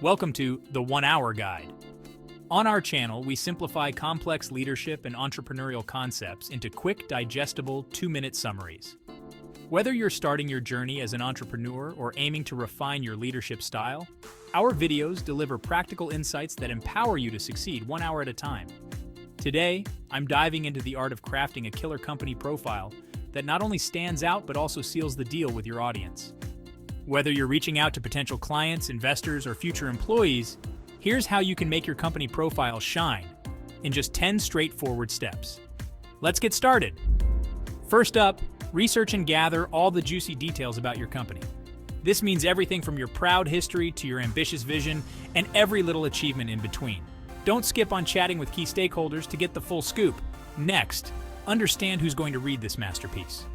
Welcome to the 1 Hour Guide. On our channel, we simplify complex leadership and entrepreneurial concepts into quick, digestible 2-minute summaries. Whether you're starting your journey as an entrepreneur or aiming to refine your leadership style, our videos deliver practical insights that empower you to succeed 1 hour at a time. Today, I'm diving into the art of crafting a killer company profile that not only stands out but also seals the deal with your audience. Whether you're reaching out to potential clients, investors, or future employees, here's how you can make your company profile shine in just 10 straightforward steps. Let's get started. First up, research and gather all the juicy details about your company. This means everything from your proud history to your ambitious vision and every little achievement in between. Don't skip on chatting with key stakeholders to get the full scoop. Next, understand who's going to read this masterpiece.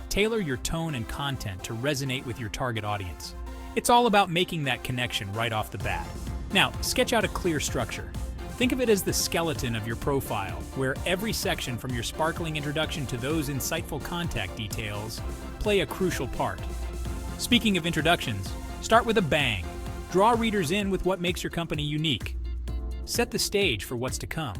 Tailor your tone and content to resonate with your target audience. It's all about making that connection right off the bat. Now, sketch out a clear structure. Think of it as the skeleton of your profile, where every section from your sparkling introduction to those insightful contact details play a crucial part. Speaking of introductions, start with a bang. Draw readers in with what makes your company unique. Set the stage for what's to come.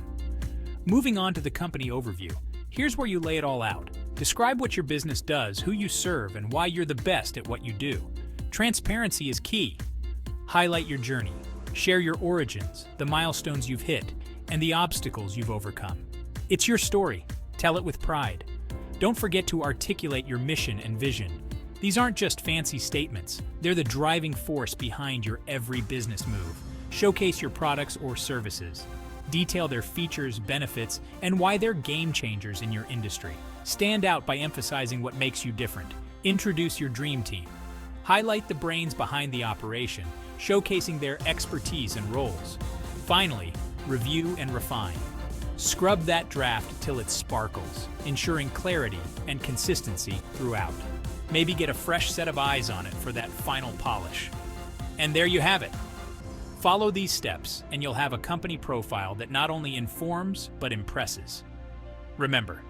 Moving on to the company overview, here's where you lay it all out. Describe what your business does, who you serve, and why you're the best at what you do. Transparency is key. Highlight your journey. Share your origins, the milestones you've hit, and the obstacles you've overcome. It's your story. Tell it with pride. Don't forget to articulate your mission and vision. These aren't just fancy statements. They're the driving force behind your every business move. Showcase your products or services. Detail their features, benefits, and why they're game changers in your industry. Stand out by emphasizing what makes you different. Introduce your dream team. Highlight the brains behind the operation, showcasing their expertise and roles. Finally, review and refine. Scrub that draft till it sparkles, ensuring clarity and consistency throughout. Maybe get a fresh set of eyes on it for that final polish. And there you have it. Follow these steps, and you'll have a company profile that not only informs, but impresses. Remember,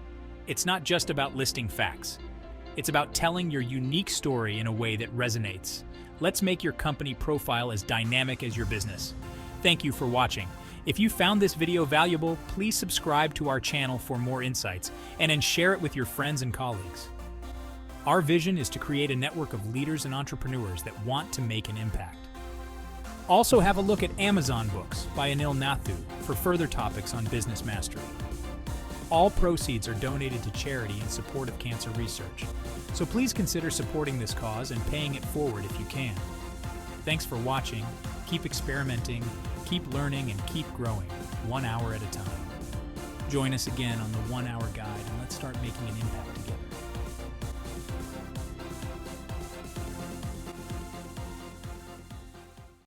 it's not just about listing facts. It's about telling your unique story in a way that resonates. Let's make your company profile as dynamic as your business. Thank you for watching. If you found this video valuable, please subscribe to our channel for more insights, and then share it with your friends and colleagues. Our vision is to create a network of leaders and entrepreneurs that want to make an impact. Also have a look at Amazon books by Anil Nathu for further topics on business mastery. All proceeds are donated to charity in support of cancer research, so please consider supporting this cause and paying it forward if you can. Thanks for watching, keep experimenting, keep learning, and keep growing, 1 hour at a time. Join us again on the 1 Hour Guide, and let's start making an impact together.